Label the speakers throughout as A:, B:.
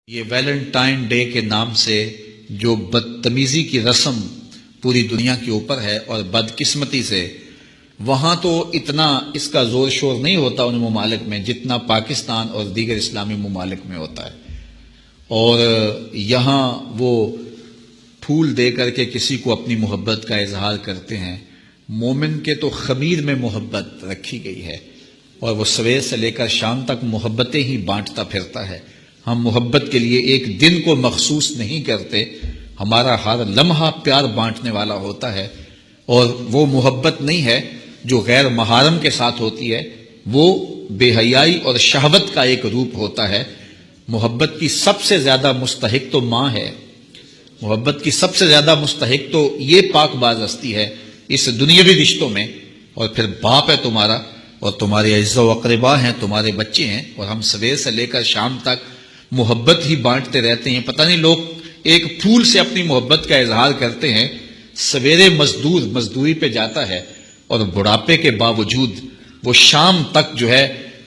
A: یہ Valentine day کے نام سے جو بدتمیزی کی رسم پوری دنیا کے اوپر ہے اور بدقسمتی سے وہاں تو اتنا اس کا زور شور نہیں ہوتا ان ممالک میں جتنا پاکستان اور دیگر اسلامی ممالک میں ہوتا ہے، اور یہاں وہ پھول دے کر کے کسی کو اپنی محبت کا اظہار کرتے ہیں۔ مومن کے تو خمیر میں محبت رکھی گئی ہے اور وہ سویر سے لے کر شام تک محبتیں ہی بانٹتا پھرتا ہے۔ ہم محبت کے لیے ایک دن کو مخصوص نہیں کرتے، ہمارا ہر لمحہ پیار بانٹنے والا ہوتا ہے، اور وہ محبت نہیں ہے جو غیر محارم کے ساتھ ہوتی ہے، وہ بے حیائی اور شہوت کا ایک روپ ہوتا ہے۔ محبت کی سب سے زیادہ مستحق تو ماں ہے، محبت کی سب سے زیادہ مستحق تو یہ پاک باز ہستی ہے اس دنیاوی رشتوں میں، اور پھر باپ ہے تمہارا، اور تمہارے اعزاء و اقربا ہیں، تمہارے بچے ہیں، اور ہم سویر سے لے کر شام تک محبت ہی بانٹتے رہتے ہیں۔ پتہ نہیں لوگ ایک پھول سے اپنی محبت کا اظہار کرتے ہیں، سویرے مزدور مزدوری پہ جاتا ہے اور بڑھاپے کے باوجود وہ شام تک جو ہے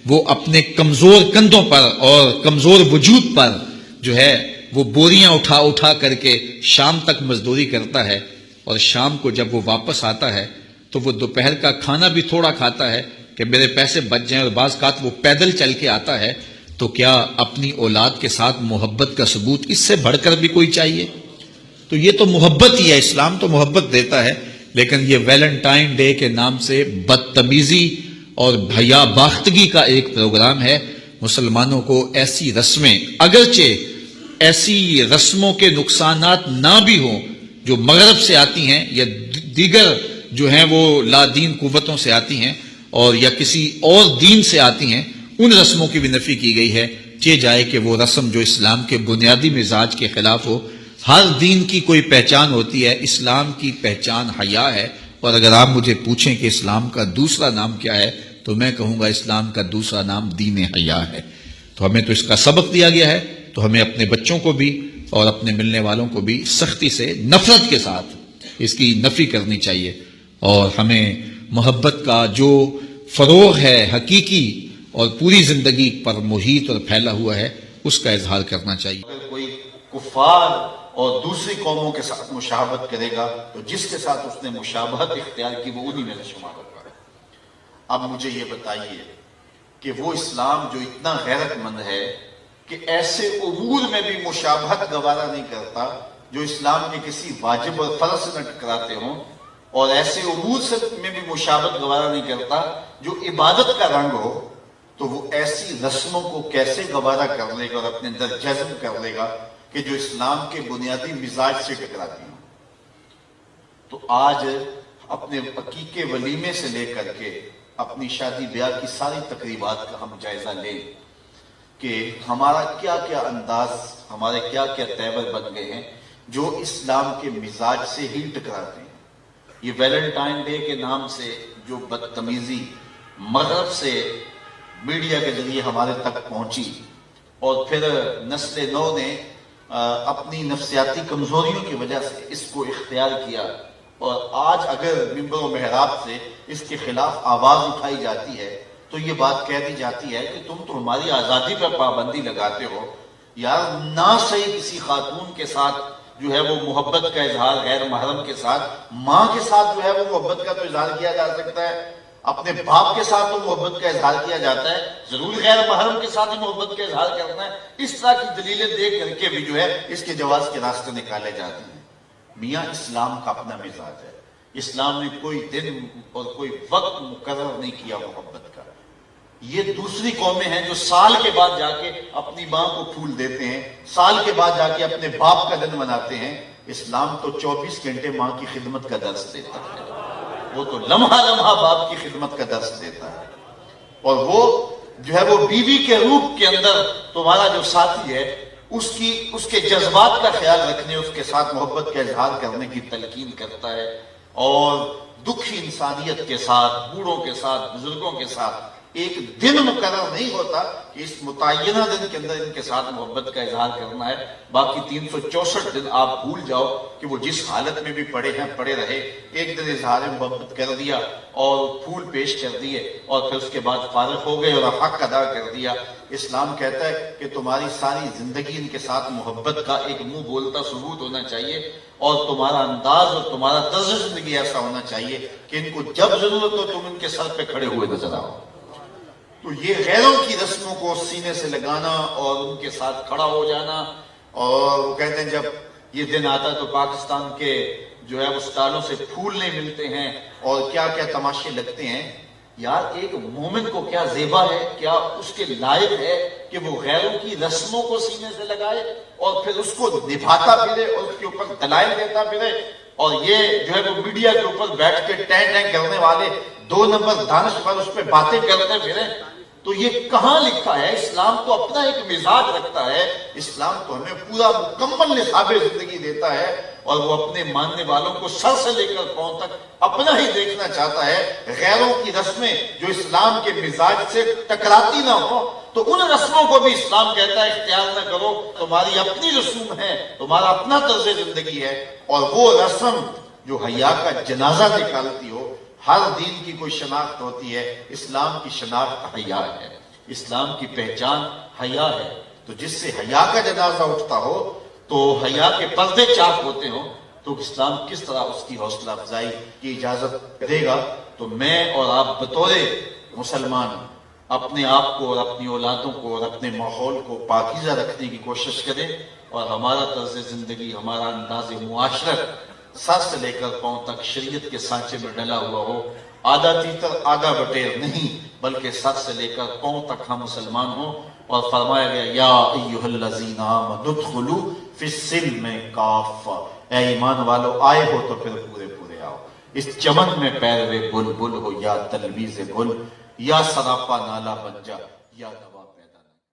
A: وہ اپنے کمزور کندھوں پر اور کمزور وجود پر جو ہے وہ بوریاں اٹھا اٹھا کر کے شام تک مزدوری کرتا ہے، اور شام کو جب وہ واپس آتا ہے تو وہ دوپہر کا کھانا بھی تھوڑا کھاتا ہے کہ میرے پیسے بچ جائیں، اور بعض اوقات وہ پیدل چل کے آتا ہے۔ تو کیا اپنی اولاد کے ساتھ محبت کا ثبوت اس سے بڑھ کر بھی کوئی چاہیے؟ تو یہ تو محبت ہی ہے، اسلام تو محبت دیتا ہے، لیکن یہ ویلنٹائن ڈے کے نام سے بدتمیزی اور بھیا باختگی کا ایک پروگرام ہے۔ مسلمانوں کو ایسی رسمیں، اگرچہ ایسی رسموں کے نقصانات نہ بھی ہوں جو مغرب سے آتی ہیں یا دیگر جو ہیں وہ لا دین قوتوں سے آتی ہیں اور یا کسی اور دین سے آتی ہیں، ان رسموں کی بھی نفی کی گئی ہے، چہ جائے کہ وہ رسم جو اسلام کے بنیادی مزاج کے خلاف ہو۔ ہر دین کی کوئی پہچان ہوتی ہے، اسلام کی پہچان حیا ہے، اور اگر آپ مجھے پوچھیں کہ اسلام کا دوسرا نام کیا ہے تو میں کہوں گا اسلام کا دوسرا نام دین حیا ہے۔ تو ہمیں تو اس کا سبق دیا گیا ہے، تو ہمیں اپنے بچوں کو بھی اور اپنے ملنے والوں کو بھی سختی سے، نفرت کے ساتھ اس کی نفی کرنی چاہیے، اور ہمیں محبت کا جو فروغ ہے حقیقی اور پوری زندگی پر محیط اور پھیلا ہوا ہے اس کا اظہار کرنا چاہیے۔
B: اگر کوئی کفار اور دوسری قوموں کے ساتھ مشابہت کرے گا تو جس کے ساتھ اس نے مشابہت اختیار کی وہ انہی میں سے شمار ہوگا۔ اب مجھے یہ بتائیے کہ وہ اسلام جو اتنا غیرت مند ہے کہ ایسے امور میں بھی مشابہت گوارا نہیں کرتا جو اسلام کے کسی واجب اور فرض سے نہ ٹکراتے ہوں، اور ایسے امور میں بھی مشابہت گوارا نہیں کرتا جو عبادت کا رنگ ہو، تو وہ ایسی رسموں کو کیسے گوارا کر لے گا اور اپنے اندر جذب کر لے گا کہ جو اسلام کے بنیادی مزاج سے ٹکراتی ہیں۔ تو آج اپنے عقیقے ولیمے سے لے کر کے اپنی شادی بیاہ کی ساری تقریبات کا ہم جائزہ لیں کہ ہمارا کیا کیا انداز، ہمارے کیا کیا تیور بن گئے ہیں جو اسلام کے مزاج سے ہی ٹکراتے ہیں۔ یہ ویلنٹائن ڈے کے نام سے جو بدتمیزی مغرب سے میڈیا کے ذریعے ہمارے تک پہنچی، اور پھر نسل نو نے اپنی نفسیاتی کمزوریوں کی وجہ سے اس کو اختیار کیا، اور آج اگر منبر و محراب سے اس کے خلاف آواز اٹھائی جاتی ہے تو یہ بات کہہ دی جاتی ہے کہ تم تو ہماری آزادی پر پابندی لگاتے ہو۔ یار نہ صحیح کسی خاتون کے ساتھ جو ہے وہ محبت کا اظہار غیر محرم کے ساتھ، ماں کے ساتھ جو ہے وہ محبت کا تو اظہار کیا جا سکتا ہے، اپنے باپ کے ساتھ تو محبت کا اظہار کیا جاتا ہے، ضرور غیر محرم کے ساتھ ہی محبت کا اظہار کرنا ہے۔ اس طرح کی دلیلیں دے کر کے بھی جو ہے اس کے جواز کے راستے نکالے جاتے ہیں۔ میاں اسلام کا اپنا مزاج ہے، اسلام نے کوئی دن اور کوئی وقت مقرر نہیں کیا محبت کا۔ یہ دوسری قومیں ہیں جو سال کے بعد جا کے اپنی ماں کو پھول دیتے ہیں، سال کے بعد جا کے اپنے باپ کا دن مناتے ہیں۔ اسلام تو 24 گھنٹے ماں کی خدمت کا درس دیتا ہے، وہ تو لمحہ لمحہ باپ کی خدمت کا درس دیتا ہے، اور وہ جو ہے وہ بیوی کے روپ کے اندر تمہارا جو ساتھی ہے اس کے جذبات کا خیال رکھنے، اس کے ساتھ محبت کا اظہار کرنے کی تلقین کرتا ہے، اور دکھی انسانیت کے ساتھ، بوڑھوں کے ساتھ، بزرگوں کے ساتھ ایک دن مقرر نہیں ہوتا کہ اس متعینہ دن کے اندر ان کے ساتھ محبت کا اظہار کرنا ہے، باقی 364 دن آپ بھول جاؤ کہ وہ جس حالت میں بھی پڑے ہیں پڑے رہے، ایک دن اظہار محبت کر دیا اور پھول پیش کر دیے اور پھر اس کے بعد فارغ ہو گئے اور حق ادا کر دیا۔ اسلام کہتا ہے کہ تمہاری ساری زندگی ان کے ساتھ محبت کا ایک منہ بولتا ثبوت ہونا چاہیے، اور تمہارا انداز اور تمہارا طرز زندگی ایسا ہونا چاہیے کہ ان کو جب ضرورت ہو تم ان کے سر پہ کھڑے ہوئے نظر آؤ۔ تو یہ غیروں کی رسموں کو سینے سے لگانا اور ان کے ساتھ کھڑا ہو جانا، اور وہ کہتے ہیں جب یہ دن آتا ہے تو پاکستان کے جو ہے وہ سٹالوں سے پھول نہیں ملتے ہیں اور کیا کیا تماشے لگتے ہیں۔ یار ایک مومن کو کیا زیبا ہے، کیا اس کے لائق ہے کہ وہ غیروں کی رسموں کو سینے سے لگائے اور پھر اس کو نبھاتا پھرے اور اس کے اوپر دلائل دیتا پھرے، اور یہ جو ہے وہ میڈیا کے اوپر بیٹھ کے ٹین ٹین کرنے والے 2 نمبر دانشور اس پہ باتیں کرتے پھرے۔ تو یہ کہاں لکھا ہے؟ اسلام تو اپنا ایک مزاج رکھتا ہے، اسلام تو ہمیں پورا مکمل نصاب زندگی دیتا ہے، اور وہ اپنے ماننے والوں کو سر سے لے کر پاؤں تک اپنا ہی دیکھنا چاہتا ہے۔ غیروں کی رسمیں جو اسلام کے مزاج سے ٹکراتی نہ ہو تو ان رسموں کو بھی اسلام کہتا ہے اختیار نہ کرو، تمہاری اپنی رسوم ہے، تمہارا اپنا طرز زندگی ہے۔ اور وہ رسم جو حیا کا جنازہ نکالتی ہو، ہر دین کی کوئی شناخت ہوتی ہے، اسلام کی شناخت حیا ہے، اسلام کی پہچان حیا ہے۔ تو جس سے حیا کا جنازہ اٹھتا ہو تو حیا کے پردے چاک ہوتے ہوں، تو اسلام کس طرح اس کی حوصلہ افزائی کی اجازت دے گا؟ تو میں اور آپ بطور مسلمان اپنے آپ کو اور اپنی اولادوں کو اور اپنے ماحول کو پاکیزہ رکھنے کی کوشش کریں، اور ہمارا طرز زندگی، ہمارا انداز معاشرت سر سے لے کر پاؤں تک شریعت کے سانچے میں ڈلا ہوا ہو، آدھا تیتر آدھا بٹیر نہیں، بلکہ سر سے لے کر پاؤں تک ہم مسلمان ہوں۔ اور فرمایا گیا یا ایھا الذین آمنوا ادخلوا فی السلم کافہ، اے ایمان والو آئے ہو تو پھر پورے پورے آؤ۔ اس چمن میں پیروے بلبل ہو یا تلویز گل، یا سراپا نالا بن جا یا